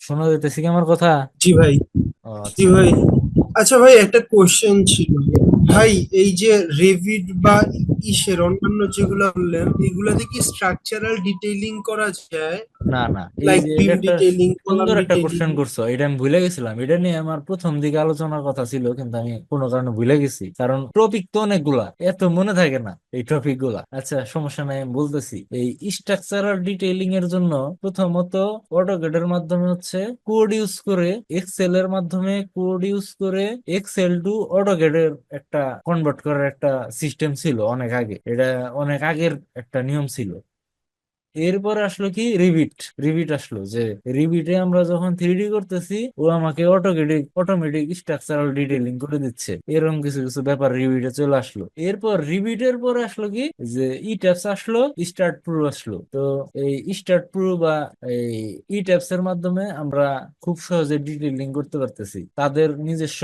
শোনা যাইতেছে কি আমার কথা? জি ভাই। ও জি আচ্ছা। ভাই। আচ্ছা ভাই, একটা কোশ্চেন ছিল। হ্যাঁ। ভাই, এই যে রেভিট বা ইসের অন্যান্য যেগুলো বললেন, এগুলাতে কি স্ট্রাকচারাল ডিটেইলিং করা যায়? না না, এই লাইক যে এটা বিম একটা ডিটেইলিং, কলাম সুন্দর একটা ডিটেইলিং। কোশ্চেন করছো, এটা আমি ভুলে গেছিলাম। এটা নিয়ে আমার প্রথম দিকে আলোচনার কথা ছিল, কিন্তু আমি কোনো কারণে ভুলে গেছি, কারণ টপিক তো অনেকগুলা, এত মনে থাকে না এই টপিক গুলা। আচ্ছা সমস্যা নাই, আমি বলতেছি। এই স্ট্রাকচারাল ডিটেইলিং এর জন্য প্রথমত অটোক্যাড এর মাধ্যমে হচ্ছে কোড ইউজ করে, এক্সেল এর মাধ্যমে কোড ইউজ করে এক্সেল টু অটোক্যাড এর একটা কনভার্ট করার একটা সিস্টেম ছিল অনেক আগে। এটা অনেক আগের একটা নিয়ম ছিল। এরপরে আসলো কি রিবিট। রিবিট আসলো, যে রিবিটে আমরা যখন থ্রিডি করতেছি, ও আমাকে অটোমেটিক স্ট্রাকচারাল ডিটেইলিং করে দিচ্ছে। এরকম কিছু কিছু ব্যাপার রিবিটে চলে আসলো। এরপর রিবিটের পরে আসলো কি, যে ই ট্যাপস আসলো, স্টার্ট প্রো আসলো। তো এই স্টার্ট প্রো বা এই ই ট্যাপস এর মাধ্যমে আমরা খুব সহজে ডিটেইলিং করতে পারতেছি। তাদের নিজস্ব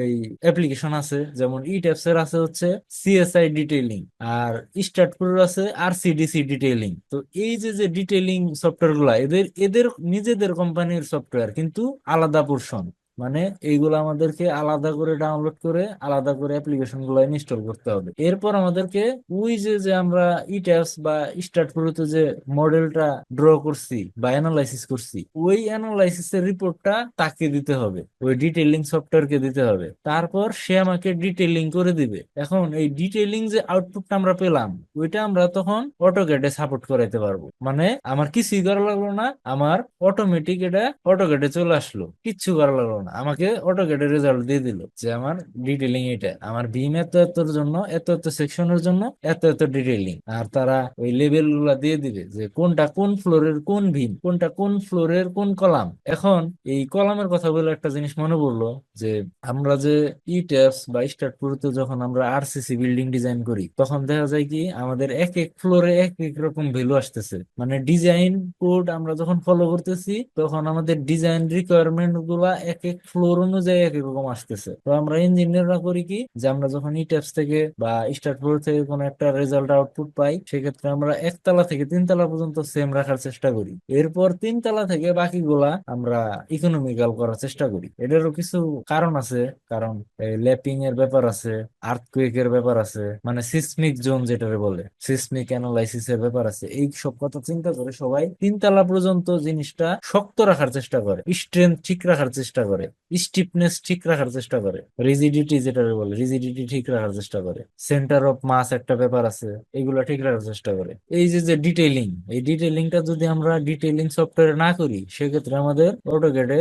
এই অ্যাপ্লিকেশন আছে, যেমন ই ট্যাপস এর আছে হচ্ছে সিএসআই ডিটেইলিং, আর স্টার্ট প্রোর আছে আরসিডিসি ডিটেইলিং। তো এই যে যে ডিটেইলিং সফটওয়্যার গুলা, এদের এদের নিজেদের কোম্পানির সফটওয়্যার, কিন্তু আলাদা পোর্শন। মানে এইগুলো আমাদেরকে আলাদা করে ডাউনলোড করে আলাদা করে অ্যাপ্লিকেশন গুলো ইনস্টল করতে হবে। এরপর আমাদেরকে ওই যে যে আমরা ই ট্যাবস বা স্টার্ট প্রোতে যে মডেলটা ড্র করছি বা অ্যানালাইসিস করছি, ওই অ্যানালাইসিস এর রিপোর্টটা তাকে দিতে হবে, ওই ডিটেইলিং সফটওয়্যারকে দিতে হবে। তারপর সে আমাকে ডিটেইলিং করে দিবে। এখন এই ডিটেইলিং যে আউটপুটটা আমরা পেলাম, ওইটা আমরা তখন অটোক্যাডে সাপোর্ট করাইতে পারবো। মানে আমার কিছুই করা লাগলো না, আমার অটোমেটিক এটা অটোক্যাডে চলে আসলো, কিচ্ছু করা লাগলো না, আমাকে অটোক্যাডে রেজাল্ট দিয়ে দিল যে আমার ডিটেইলিং এটা, আমার বিম এত এতর জন্য, এত এত সেকশনের জন্য এত এত ডিটেইলিং। আর তারা ওই লেভেল গুলা দিয়ে দিবে, যে কোনটা কোন ফ্লোরের কোন বিম, কোনটা কোন ফ্লোরের কোন কলাম। এখন এই কলামের কথা বলে একটা জিনিস মনে পড়লো, যে আমরা যে ই ট্যাবস বা স্টার্ট প্রুতে যখন আমরা আরসিসি বিল্ডিং ডিজাইন করি, তখন দেখা যায় কি আমাদের এক এক ফ্লোরে এক এক রকম ভ্যালু আসতেছে। মানে ডিজাইন কোড আমরা যখন ফলো করতেছি, তখন আমাদের ডিজাইন রিকোয়ারমেন্ট গুলা এক এক ফ্লোর অনুযায়ী এক এক রকম আসতেছে। তো আমরা ইঞ্জিনিয়াররা করি কি, যে আমরা যখন ই ট্যাবস থেকে বা স্টার্ট প্রো থেকে কোনো একটা রেজাল্ট আউটপুট পাই, সেক্ষেত্রে আমরা একতলা থেকে তিনতলা পর্যন্ত সেম রাখার চেষ্টা করি। এরপর তিনতলা থেকে বাকিগুলা আমরা ইকোনমিক্যাল করার চেষ্টা করি। এটারও কিছু কারণ আছে। কারণ ল্যাপিং এর ব্যাপার আছে, আর্থকুয়েক এর ব্যাপার আছে, মানে সিসমিক জোন যেটারে বলে, সিসমিক অ্যানালাইসিস এর ব্যাপার আছে। এই সব কথা চিন্তা করে সবাই তিনতলা পর্যন্ত জিনিসটা শক্ত রাখার চেষ্টা করে, স্ট্রেংথ ঠিক রাখার চেষ্টা করে, স্টিফনেস ঠিক রাখার চেষ্টা করে, রিজিডিটি যেটারে বলে রিজিডিটি ঠিক রাখার চেষ্টা করে, সেন্টার অফ মাস একটা ব্যাপার আছে, এগুলা ঠিক রাখার চেষ্টা করে। এই যে যে ডিটেইলিং, এই ডিটেইলিংটা যদি আমরা ডিটেইলিং সফটওয়্যারে না করি, সেক্ষেত্রে আমাদের অটোক্যাডে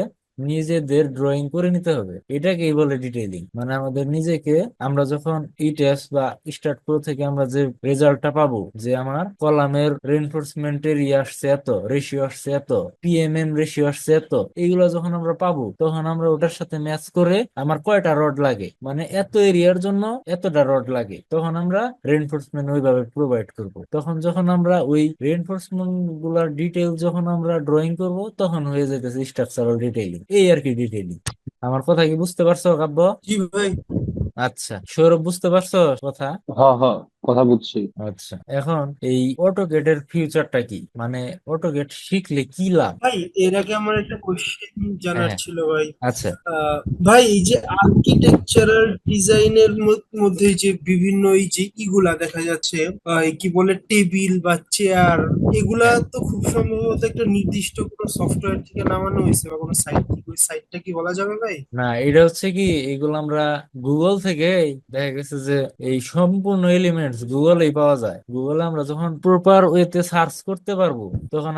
নিজেদের ড্রয়িং করে নিতে হবে। এটাকেই বলে ডিটেইলিং। মানে আমাদের নিজেকে, আমরা যখন ই টেস্ট বা স্টার্ট প্রো থেকে আমরা যে রেজাল্টটা পাবো, যে আমার কলামের রেনফোর্সমেন্টের ইয়ে আসছে এত, রেশিও আসছে এত, পিএমএম রেশিও আসছে এত, এইগুলো যখন আমরা পাবো, তখন আমরা ওটার সাথে ম্যাচ করে আমার কয়টা রড লাগে, মানে এত এরিয়ার জন্য এতটা রড লাগে, তখন আমরা রেনফোর্সমেন্ট ওইভাবে প্রোভাইড করব। তখন যখন আমরা ওই রেনফোর্সমেন্ট গুলার ডিটেল যখন আমরা ড্রয়িং করব, তখন হয়ে যেতেছে স্ট্রাকচারাল ডিটেইলিং। এই আর কি ডিটেইলিং। আমার কথা কি বুঝতে পারছো কাব্য? জি ভাই। আচ্ছা, সৌরভ বুঝতে পারছো কথা? হ হ, কথা বুঝছি। আচ্ছা, এখন এই অটোকেড এর ফিউচারটা কি, মানে অটোকেড শিখলে কি লাভ? ভাই, এর আগে আমার একটা কোশ্চেন হ্যাঁ জানার হ্যাঁ। ছিল ভাই। আচ্ছা। আহ, ভাই, এই যে আর্কিটেকচারাল ডিজাইনের মধ্যে যে বিভিন্ন এই যে ইগুলা দেখা যাচ্ছে, এই কি বলে টেবিল বা চেয়ার, এগুলা হ্যাঁ। তো খুব সম্ভবত একটা নির্দিষ্ট কোনো সফটওয়্যার থেকে নামানো হয়েছে বা কোনো সাইট থেকে। ওই সাইটটা কি বলা যাবে ভাই? না, এটা হচ্ছে কি, এগুলো আমরা গুগল থেকে, দেখা গেছে যে এই সম্পূর্ণ এলিমেন্টস গুগলেই পাওয়া যায়। গুগলে আমরা যখন প্রপার ওয়েতে সার্চ করতে পারবো, তখন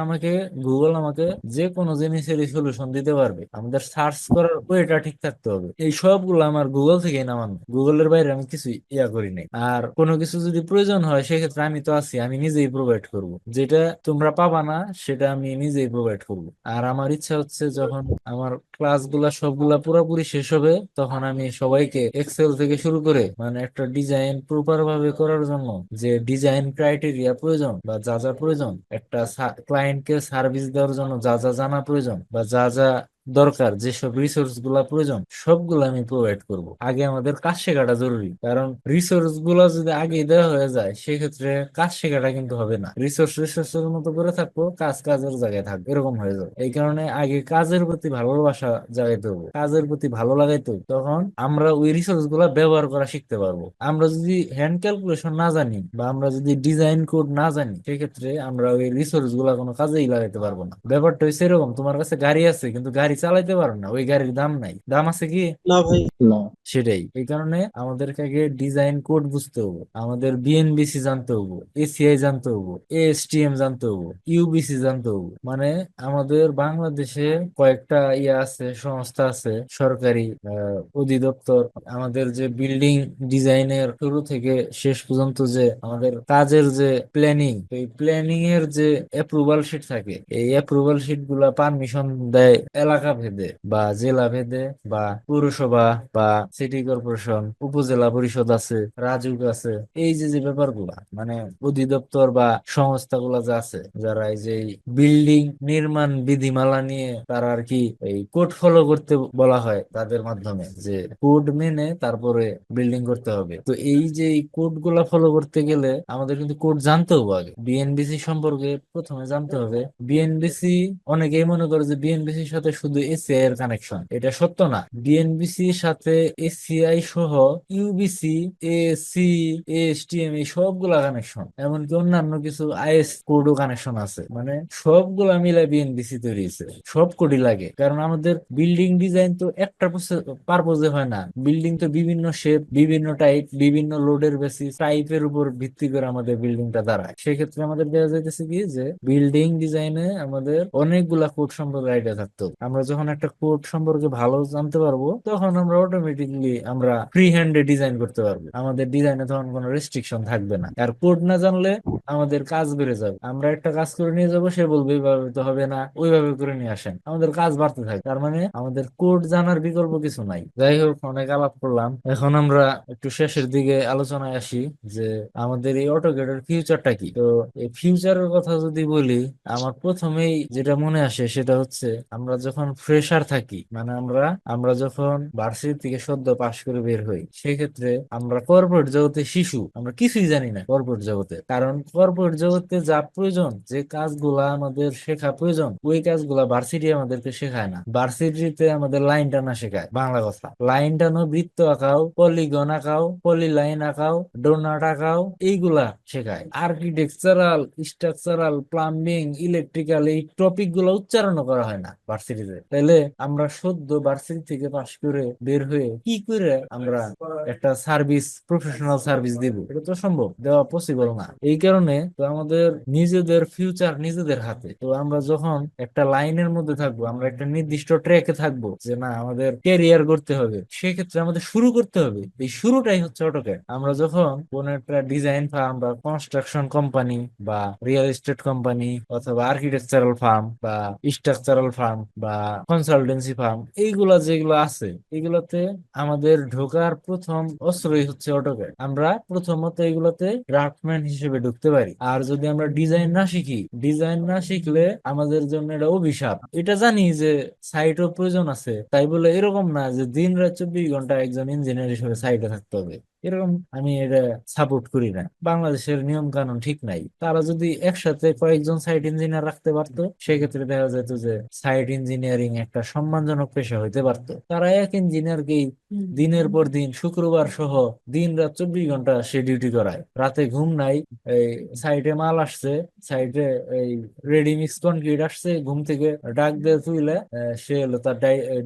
গুগল আমাকে যে কোনো জিনিসের সলিউশন দিতে পারবে। আমাদের সার্চ করার ওয়েটা ঠিক থাকতে হবে। এই সবগুলো আমার গুগল থেকেই নামানো, গুগলের বাইরে আমি কিছু ইয়া করি নাই। আর কোনো কিছু যদি প্রয়োজন হয়, সেক্ষেত্রে আমি তো আছি, আমি নিজেই প্রোভাইড করব। যেটা তোমরা পাবা না, সেটা আমি নিজেই প্রোভাইড করব। আর আমার ইচ্ছা হচ্ছে, যখন আমার ক্লাসগুলা সবগুলা পুরোপুরি শেষ হবে, তখন আমি সবাইকে এক্সেল থেকে শুরু করে, মানে একটা ডিজাইন প্রপার ভাবে করার জন্য যে ডিজাইন ক্রাইটেরিয়া প্রয়োজন বা যা যা প্রয়োজন, একটা ক্লায়েন্টকে সার্ভিস দেওয়ার জন্য যা যা জানা প্রয়োজন বা যা যা দরকার, যেসব রিসোর্স গুলা প্রয়োজন সবগুলো আমি প্রোভাইড করব। আগে আমাদের কাজ শেখাটা জরুরি, কারণ রিসোর্স গুলা যদি আগে দেওয়া হয়ে যায় সেক্ষেত্রে কাজ শেখাটা কিন্তু হবে না। রিসোর্সের মতো করে থাকবো, কাজ কাজের জায়গায় থাকবে, এরকম হয়ে যাবে। এই কারণে আগে কাজের প্রতি ভালোবাসা জাগাইতে হবে, কাজের প্রতি ভালো লাগাইতে হবে, তখন আমরা ওই রিসোর্স গুলা ব্যবহার করা শিখতে পারবো। আমরা যদি হ্যান্ড ক্যালকুলেশন না জানি বা আমরা যদি ডিজাইন কোড না জানি সেক্ষেত্রে আমরা ওই রিসোর্স গুলা কোনো কাজেই লাগাইতে পারবো না। ব্যাপারটা হচ্ছে এরকম, তোমার কাছে গাড়ি আছে কিন্তু গাড়ি চালাইতে পারো না, ওই গাড়ির দাম নাই। দাম আছে কি? না ভাই। না। সেটাই। এই কারণে আমাদেরকে আগে ডিজাইন কোড বুঝতে হবে, আমাদের বিএনবিসি জানতে হবে, এসিআই জানতে হবে, এএসটিএম জানতে হবে, ইউবিসি জানতে হবে। মানে আমাদের বাংলাদেশে কয়েকটা আছে, সংস্থা আছে, সরকারি অধিদপ্তর। আমাদের যে বিল্ডিং ডিজাইনের শুরু থেকে শেষ পর্যন্ত যে আমাদের কাজের যে প্ল্যানিং, এই প্ল্যানিং এর যে অ্যাপ্রুভাল শিট থাকে, এই অ্যাপ্রুভাল শিট গুলা পারমিশন দেয় এলাকা ভেদে বা জেলা ভেদে বা পৌরসভা বা সিটি কর্পোরেশন, উপজেলা পরিষদ আছে, রাজুক আছে। এই যে যে ব্যাপারগুলা, মানে অধিদপ্তর বা সংস্থাগুলা যে আছে, যারা এই যে বিল্ডিং নির্মাণ বিধিমালা নিয়ে তারা আর কি এই কোড ফলো করতে বলা হয় তাদের মাধ্যমে, যে কোড মেনে তারপরে বিল্ডিং করতে হবে। তো এই যে কোড গুলা ফলো করতে গেলে আমাদের কিন্তু কোড জানতে হবে। আগে বিএনবিসি সম্পর্কে প্রথমে জানতে হবে। বিএনবিসি, অনেকেই মনে করে যে বিএনবিসির সাথে শুধু এসিআই এর কানেকশন, এটা সত্য না। বিএনবিসির সাথে এসিআই সহ ইউবিসি, এসি, এএসটিএম এই সবগুলা কানেকশন, এমনকি অন্যান্য কিছু আইএস কোডও কানেকশন আছে। মানে সবগুলা মিলে বিএনবিসি তৈরি হয়েছে, সব কোডই লাগে। কারণ আমাদের বিল্ডিং ডিজাইন তো একটা পারপোজে হয় না, বিল্ডিং তো বিভিন্ন শেপ, বিভিন্ন টাইপ, বিভিন্ন লোডের বেসিস টাইপের উপর ভিত্তি করে আমাদের বিল্ডিংটা দাঁড়ায়। সেক্ষেত্রে আমাদের দেখা যাইতেছে কি যে বিল্ডিং ডিজাইনে আমাদের অনেকগুলা কোড সম্পর্কে আইডিয়া থাকতো। আমরা যখন একটা কোড সম্পর্কে ভালো জানতে পারবো তখন আমরা অটোমেটিকলি আমরা ফ্রি হ্যান্ডে ডিজাইন করতে পারবো, আমাদের ডিজাইনে তখন কোনো রেস্ট্রিকশন থাকবে না। আর কোড না জানলে আমাদের কাজ বেড়ে যাবে, আমরা একটা কাজ করে নিয়ে যাবো, সে বলবে এইভাবে তো হবে না, ওইভাবে করে নিয়ে আসেন, আমাদের কাজ বাড়তে থাকে। তার মানে আমাদের কোড জানার বিকল্প কিছু নাই। যাই হোক, অনেক আলাপ করলাম, এখন আমরা একটু শেষের দিকে আলোচনায় আসি যে আমাদের এই অটোক্যাডের ফিউচারটা কি। তো এই ফিউচারের কথা যদি বলি, আমার প্রথমেই যেটা মনে আসে সেটা হচ্ছে আমরা যখন ফ্রেশার থাকি, মানে আমরা আমরা যখন ভার্সিটি থেকে সদ্য পাশ করে বের হই, সেক্ষেত্রে আমরা কর্পোরেট জগতে শিশু, আমরা কিছুই জানি না কর্পোরেট জগতে। কারণ কর্পোরেট জগতে যা প্রয়োজন, যে কাজগুলা আমাদের শেখা প্রয়োজন, ওই কাজগুলা ভার্সিটি আমাদেরকে শেখায় না। ভার্সিটিতে আমাদের লাইন টানা শেখায়, বাংলা কথা লাইন টানো, বৃত্ত আঁকাও, পলিগন আঁকাও, পলি লাইন আঁকাও, ডোনাট আঁকাও, এইগুলা শেখায়। আর্কিটেকচারাল, স্ট্রাকচারাল, প্লাম্বিং, ইলেকট্রিক্যাল এই টপিক গুলো উচ্চারণ করা হয় না ভার্সিটিতে। তাহলে আমরা সদ্য ভার্সিটি থেকে পাশ করে বের হয়ে কি করে আমরা একটা সার্ভিস, প্রফেশনাল সার্ভিস দিব? এটা তো সম্ভব, দেওয়া পসিবল না। এই কারণে তো আমাদের নিজেদের ফিউচার নিজেদের হাতে। তো আমরা যখন একটা লাইনের মধ্যে থাকবো, আমরা একটা নির্দিষ্ট ট্র্যাকে থাকবো যে না আমাদের ক্যারিয়ার করতে হবে, সেক্ষেত্রে আমাদের শুরু করতে হবে। এই শুরুটাই হচ্ছে অটোক্যাড। আমরা যখন কোন একটা ডিজাইন ফার্ম বা কনস্ট্রাকশন কোম্পানি বা রিয়েল এস্টেট কোম্পানি অথবা আর্কিটেকচারাল ফার্ম বা স্ট্রাকচারাল ফার্ম বা কনসালটেন্সি ফার্ম, এইগুলা যেগুলো আছে, এগুলোতে আমাদের ঢোকার প্রথম অস্ত্রই হচ্ছে অটোক্যাড। আমরা প্রথমত এগুলোতে ক্রাফটম্যান হিসেবে ঢুকতে পারি। আর যদি আমরা ডিজাইন না শিখি, ডিজাইন না শিখলে আমাদের জন্য এটা অভিশাপ। এটা জানি যে সাইটও প্রয়োজন আছে, তাই বলে এরকম না যে দিন রাত 24 ঘন্টা একজন ইঞ্জিনিয়ার হিসেবে সাইটে থাকতে হবে, এরকম আমি এটা সাপোর্ট করি না। বাংলাদেশের নিয়ম কানুন ঠিক নাই। তারা যদি একসাথে কয়েকজন সাইট ইঞ্জিনিয়ার রাখতে পারতো, সেক্ষেত্রে দেখা যেত যে সাইট ইঞ্জিনিয়ারিং একটা সম্মানজনক পেশা হইতে পারতো। তারা এক ইঞ্জিনিয়ারকেই দিনের পর দিন, শুক্রবার সহ দিন রাত 24 ঘন্টা সে ডিউটি করায়, রাতে ঘুম নাই। এই সাইটে মাল আসছে, সাইটে এই রেডি মিক্স কনক্রিট আসছে, ঘুম থেকে ডাক দিয়ে তুইলে সে হলো তার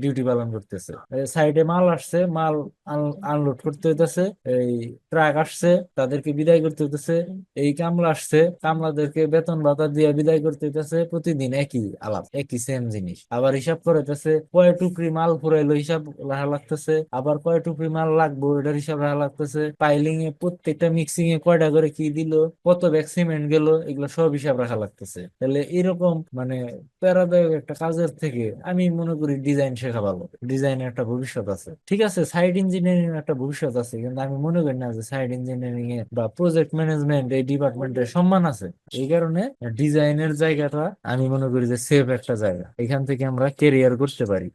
ডিউটি পালন করতেছে। সাইডে মাল আসছে, মাল আনলোড করতে হইতেছে, এই ট্রাক আসছে, তাদেরকে বিদায় করতে হইতেছে, এই কামলা আসছে, কামলাদেরকে বেতন ভাতা দিয়ে বিদায় করতে হইতেছে। প্রতিদিন একই আলাপ, একই সেম জিনিস। আবার হিসাব করাইতেছে, কয় টুকরি মাল ফুরাইলো হিসাব রাখা লাগতেছে, আবার কয় টুকরি মাল লাগবো এটার হিসাব রাখা লাগতেছে, পাইলিং এ প্রত্যেকটা মিক্সিং এ কয়টা করে কি দিল, কত ব্যাগ সিমেন্ট গেল, এগুলো সব হিসাব রাখা লাগতেছে। তাহলে এরকম মানে প্যারাদায়ক একটা কাজের থেকে আমি মনে করি ডিজাইন শেখা ভালো। ডিজাইনের একটা ভবিষ্যৎ আছে, ঠিক আছে, সাইট ইঞ্জিনিয়ারিং একটা ভবিষ্যৎ আছে, কিন্তু আমি আমি মনে করি না যে সাইড ইঞ্জিনিয়ারিং এ বা প্রজেক্ট ম্যানেজমেন্ট এই ডিপার্টমেন্টের সম্মান আছে। এই কারণে ডিজাইনের জায়গাটা আমি মনে করি যে সেফ একটা জায়গা, এখান থেকে আমরা কেরিয়ার করতে পারি।